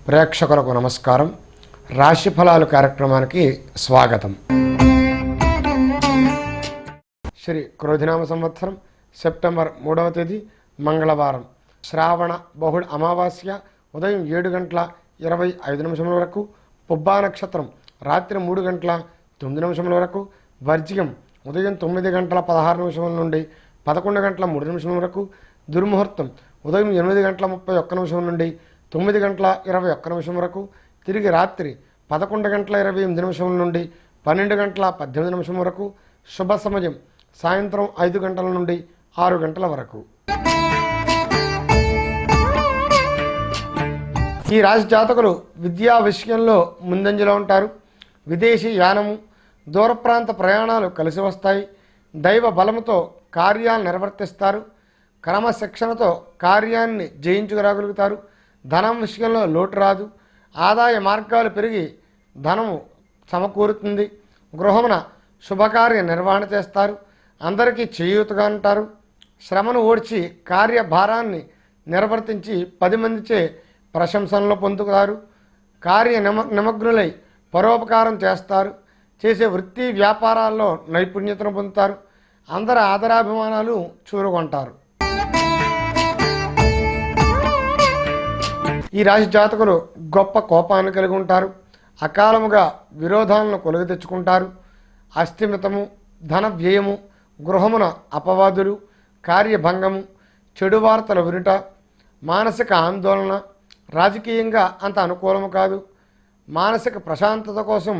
ప్రేక్షకులకు నమస్కారం. రాశి ఫలాలు కార్యక్రమానికి స్వాగతం. శ్రీ క్రోధినామ సంవత్సరం సెప్టెంబర్ 3వ తేదీ మంగళవారం, శ్రావణ బహుళ అమావాస్య ఉదయం 7:25 వరకు, పుబ్బా నక్షత్రం రాత్రి 3:09 వరకు, వర్జ్యం ఉదయం 9:16 నుండి 11:03 వరకు, దుర్ముహూర్తం ఉదయం 8:31 నుండి 9:21 వరకు, తిరిగి రాత్రి 11:28 నుండి 12:18 వరకు, శుభ సమయం సాయంత్రం 5 గంటల నుండి 6 గంటల వరకు. ఈ రాశి జాతకులు విద్యా విషయంలో ముందంజలో ఉంటారు. విదేశీ యానము, దూర ప్రాంత ప్రయాణాలు కలిసి వస్తాయి. దైవ బలముతో కార్యాలు నిర్వర్తిస్తారు. క్రమశిక్షణతో కార్యాన్ని జయించుకురాగలుగుతారు. ధనం విషయంలో లోటు రాదు. ఆదాయ మార్గాలు పెరిగి ధనము సమకూరుతుంది. గృహమున శుభకార్య నిర్వహణ చేస్తారు. అందరికీ చేయూతగా ఉంటారు. శ్రమను ఓడ్చి కార్యభారాన్ని నిర్వర్తించి 10 మందిచే ప్రశంసనలు పొందుతారు. కార్య నిమగ్నులై పరోపకారం చేస్తారు. చేసే వృత్తి వ్యాపారాల్లో నైపుణ్యతను పొందుతారు. అందరి ఆదరాభిమానాలు చూరుకుంటారు. ఈ రాశి జాతకులు గొప్ప కోపాన్ని కలిగి ఉంటారు. అకాలముగా విరోధాలను కొలుగు తెచ్చుకుంటారు. అస్థిమితము, ధన వ్యయము, గృహమున అపవాదులు, కార్యభంగము, చెడు వార్తలు వినుట, మానసిక ఆందోళన, రాజకీయంగా అంత అనుకూలము కాదు. మానసిక ప్రశాంతత కోసం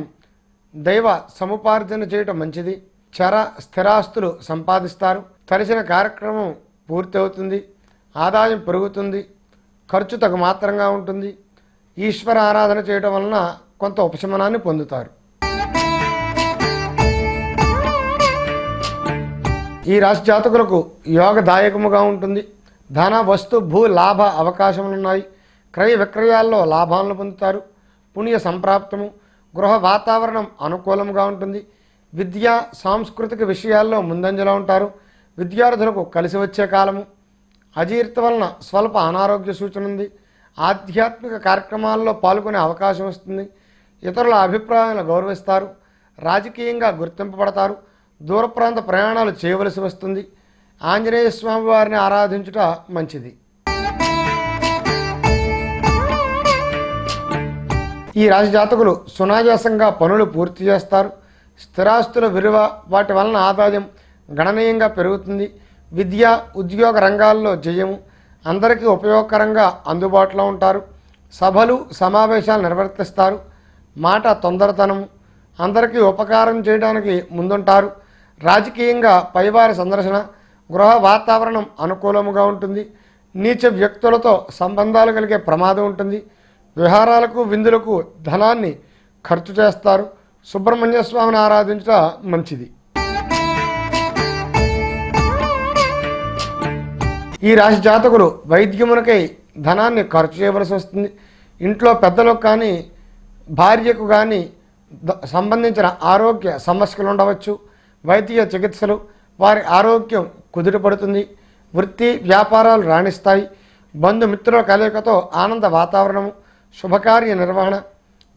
దైవ సముపార్జన చేయటం మంచిది. చర స్థిరాస్తులు సంపాదిస్తారు. తలచిన కార్యక్రమం పూర్తి అవుతుంది. ఆదాయం పెరుగుతుంది. ఖర్చు తగు మాత్రంగా ఉంటుంది. ఈశ్వర ఆరాధన చేయడం వలన కొంత ఉపశమనాన్ని పొందుతారు. ఈ రాశి జాతకులకు యోగదాయకముగా ఉంటుంది. ధన వస్తు భూ లాభ అవకాశములున్నాయి. క్రయ విక్రయాల్లో లాభాలను పొందుతారు. పుణ్య సంప్రాప్తము, గృహ వాతావరణం అనుకూలంగా ఉంటుంది. విద్యా సాంస్కృతిక విషయాల్లో ముందంజలో ఉంటారు. విద్యార్థులకు కలిసి వచ్చే కాలము. అజీర్తి వలన స్వల్ప అనారోగ్య సూచన ఉంది. ఆధ్యాత్మిక కార్యక్రమాల్లో పాల్గొనే అవకాశం వస్తుంది. ఇతరుల అభిప్రాయాలను గౌరవిస్తారు. రాజకీయంగా గుర్తింపబడతారు. దూర ప్రాంత ప్రయాణాలు చేయవలసి వస్తుంది. ఆంజనేయ స్వామి వారిని ఆరాధించుట మంచిది. ఈ రాశి జాతకులు సునాయాసంగా పనులు పూర్తి చేస్తారు. స్థిరాస్తుల విలువ, వాటి వలన ఆదాయం గణనీయంగా పెరుగుతుంది. విద్య ఉద్యోగ రంగాల్లో జయము. అందరికీ ఉపయోగకరంగా అందుబాటులో ఉంటారు. సభలు సమావేశాలు నిర్వర్తిస్తారు. మాట తొందరతనము. అందరికీ ఉపకారం చేయడానికి ముందుంటారు. రాజకీయంగా పైవారి సందర్శన, గృహ వాతావరణం అనుకూలముగా ఉంటుంది. నీచ వ్యక్తులతో సంబంధాలు కలిగే ప్రమాదం ఉంటుంది. విహారాలకు విందులకు ధనాన్ని ఖర్చు చేస్తారు. సుబ్రహ్మణ్య స్వామిని ఆరాధించుట మంచిది. ఈ రాశి జాతకులు వైద్యమునకై ధనాన్ని ఖర్చు చేయవలసి వస్తుంది. ఇంట్లో పెద్దలకు కానీ భార్యకు కానీ సంబంధించిన ఆరోగ్య సమస్యలు ఉండవచ్చు. వైద్య చికిత్సలు, వారి ఆరోగ్యం కుదుటపడుతుంది. వృత్తి వ్యాపారాలు రాణిస్తాయి. బంధుమిత్రుల కలయికతో ఆనంద వాతావరణము, శుభకార్య నిర్వహణ.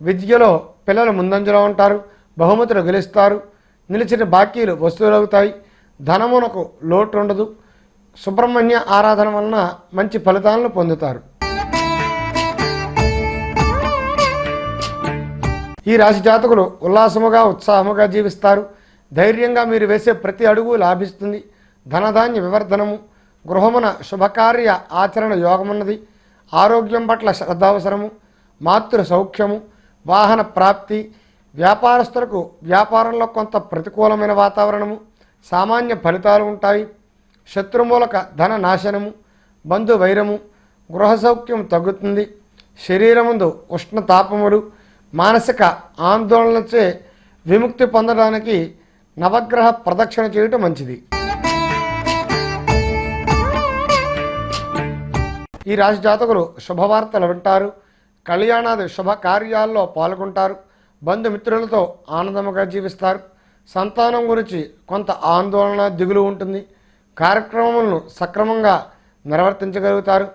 విద్యలో పిల్లలు ముందంజలో ఉంటారు. బహుమతులు గెలుస్తారు. నిలిచిన బాకీలు వసూలవుతాయి. ధనమునకు లోటు ఉండదు. సుబ్రహ్మణ్య ఆరాధన వలన మంచి ఫలితాలను పొందుతారు. ఈ రాశి జాతకులు ఉల్లాసముగా ఉత్సాహముగా జీవిస్తారు. ధైర్యంగా మీరు వేసే ప్రతి అడుగు లాభిస్తుంది. ధనధాన్య వివర్ధనము, గృహమున శుభకార్య ఆచరణ యోగమున్నది. ఆరోగ్యం పట్ల శ్రద్ధ అవసరము. మాతృ సౌఖ్యము, వాహన ప్రాప్తి. వ్యాపారస్తులకు వ్యాపారంలో కొంత ప్రతికూలమైన వాతావరణము, సామాన్య ఫలితాలు ఉంటాయి. శత్రుమూలక ధన నాశనము, బంధు వైరము, గృహ సౌఖ్యం తగ్గుతుంది. శరీరముందు ఉష్ణతాపములు, మానసిక ఆందోళనచే విముక్తి పొందడానికి నవగ్రహ ప్రదక్షిణ చేయటం మంచిది. ఈ రాశి జాతకులు శుభవార్తలు వింటారు. కళ్యాణాది శుభకార్యాల్లో పాల్గొంటారు. బంధుమిత్రులతో ఆనందముగా జీవిస్తారు. సంతానం గురించి కొంత ఆందోళన దిగులు ఉంటుంది. కార్యక్రమములను సక్రమంగా నిర్వర్తించగలుగుతారు.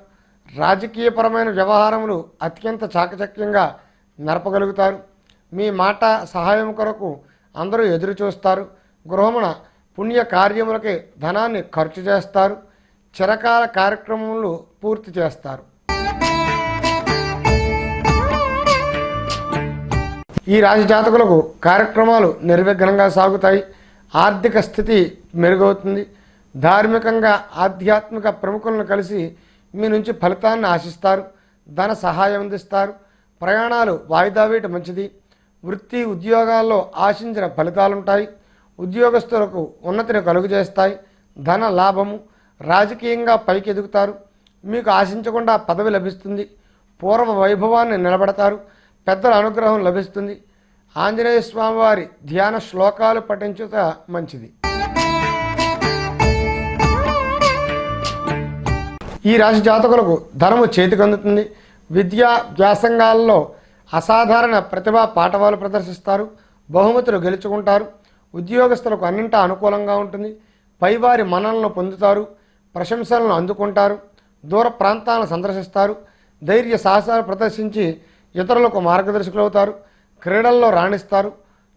రాజకీయపరమైన వ్యవహారములు అత్యంత చాకచక్యంగా నడపగలుగుతారు. మీ మాట సహాయం కొరకు అందరూ ఎదురు చూస్తారు. గృహమున పుణ్య కార్యములకే ధనాన్ని ఖర్చు చేస్తారు. చిరకాల కార్యక్రమములు పూర్తి చేస్తారు. ఈ రాశి జాతకులకు కార్యక్రమాలు నిర్విఘ్నంగా సాగుతాయి. ఆర్థిక స్థితి మెరుగవుతుంది. ధార్మికంగా ఆధ్యాత్మిక ప్రముఖులను కలిసి మీ నుంచి ఫలితాన్ని ఆశిస్తారు. ధన సహాయం అందిస్తారు. ప్రయాణాలు వాయిదా వేయటం మంచిది. వృత్తి ఉద్యోగాల్లో ఆశించిన ఫలితాలుంటాయి. ఉద్యోగస్తులకు ఉన్నతిని కలుగజేస్తాయి. ధన లాభము. రాజకీయంగా పైకి ఎదుగుతారు. మీకు ఆశించకుండా పదవి లభిస్తుంది. పూర్వ వైభవాన్ని నిలబెడతారు. పెద్దల అనుగ్రహం లభిస్తుంది. ఆంజనేయ స్వామివారి ధ్యాన శ్లోకాలు పఠించుట మంచిది. ఈ రాశి జాతకులకు ధనము చేతికందుతుంది. విద్యా వ్యాసంగాల్లో అసాధారణ ప్రతిభా పాఠవాలు ప్రదర్శిస్తారు. బహుమతులు గెలుచుకుంటారు. ఉద్యోగస్తులకు అన్నింటా అనుకూలంగా ఉంటుంది. పైవారి మన్ననలను పొందుతారు. ప్రశంసలను అందుకుంటారు. దూర ప్రాంతాలను సందర్శిస్తారు. ధైర్య సాహసాలు ప్రదర్శించి ఇతరులకు మార్గదర్శకులవుతారు. క్రీడల్లో రాణిస్తారు.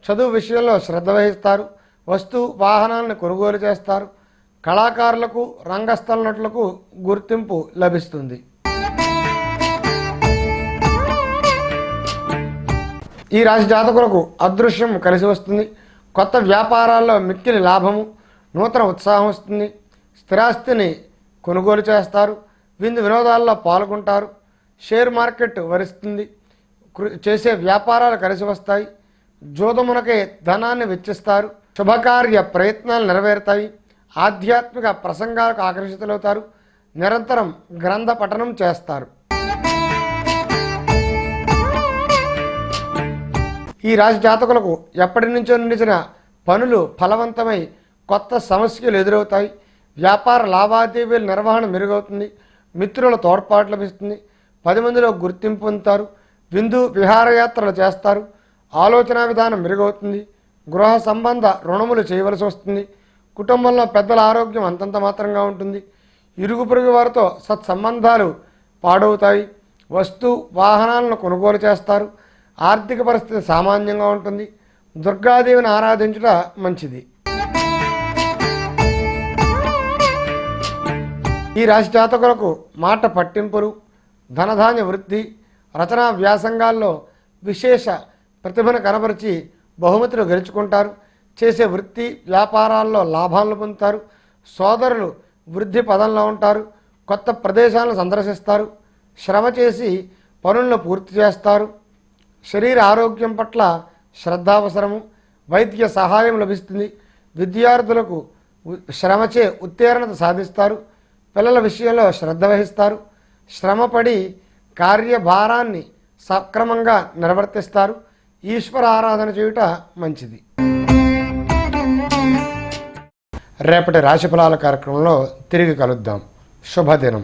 చదువు విషయంలో శ్రద్ధ వహిస్తారు. వస్తు వాహనాలను కొనుగోలు చేస్తారు. కళాకారులకు రంగస్థల నటులకు గుర్తింపు లభిస్తుంది. ఈ రాశి జాతకులకు అదృశ్యం కలిసి వస్తుంది. కొత్త వ్యాపారాల్లో మిక్కిలి లాభము. నూతన ఉత్సాహం వస్తుంది. స్థిరాస్తిని కొనుగోలు చేస్తారు. విందు వినోదాల్లో పాల్గొంటారు. షేర్ మార్కెట్ వరిస్తుంది. చేసే వ్యాపారాలు కలిసి వస్తాయి. జోదమునకే ధనాన్ని వెచ్చిస్తారు. శుభకార్య ప్రయత్నాలు నెరవేరుతాయి. ఆధ్యాత్మిక ప్రసంగాలకు ఆకర్షితులవుతారు. నిరంతరం గ్రంథ పఠనం చేస్తారు. ఈ రాశి జాతకులకు ఎప్పటి నుంచో నిలిచిన పనులు ఫలవంతమై కొత్త సమస్యలు ఎదురవుతాయి. వ్యాపార లావాదేవీల నిర్వహణ మెరుగవుతుంది. మిత్రుల తోడ్పాటు లభిస్తుంది. 10 మందిలో గుర్తింపు పొందుతారు. విందు విహారయాత్రలు చేస్తారు. ఆలోచన విధానం మెరుగవుతుంది. గృహ సంబంధ రుణములు చేయవలసి వస్తుంది. కుటుంబంలో పెద్దల ఆరోగ్యం అంతంత మాత్రంగా ఉంటుంది. ఇరుగు పొరుగు వారితో సత్సంబంధాలు పాడవుతాయి. వస్తు వాహనాలను కొనుగోలు చేస్తారు. ఆర్థిక పరిస్థితి సామాన్యంగా ఉంటుంది. దుర్గాదేవిని ఆరాధించుట మంచిది. ఈ రాశి జాతకులకు మాట పట్టింపులు, ధనధాన్య వృద్ధి, రచనా వ్యాసంగాల్లో విశేష ప్రతిభను కనబరిచి బహుమతులు గెలుచుకుంటారు. చేసే వృత్తి వ్యాపారాల్లో లాభాలను పొందుతారు. సోదరులు వృద్ధి పదంలో ఉంటారు. కొత్త ప్రదేశాలను సందర్శిస్తారు. శ్రమ చేసి పనులను పూర్తి చేస్తారు. శరీర ఆరోగ్యం పట్ల శ్రద్ధ అవసరము. వైద్య సహాయం లభిస్తుంది. విద్యార్థులకు శ్రమచే ఉత్తీర్ణత సాధిస్తారు. పిల్లల విషయంలో శ్రద్ధ వహిస్తారు. శ్రమపడి కార్యభారాన్ని సక్రమంగా నిర్వర్తిస్తారు. ఈశ్వర ఆరాధన చేయుట మంచిది. రేపటి రాశిఫలాల కార్యక్రమంలో తిరిగి కలుద్దాం. శుభదినం.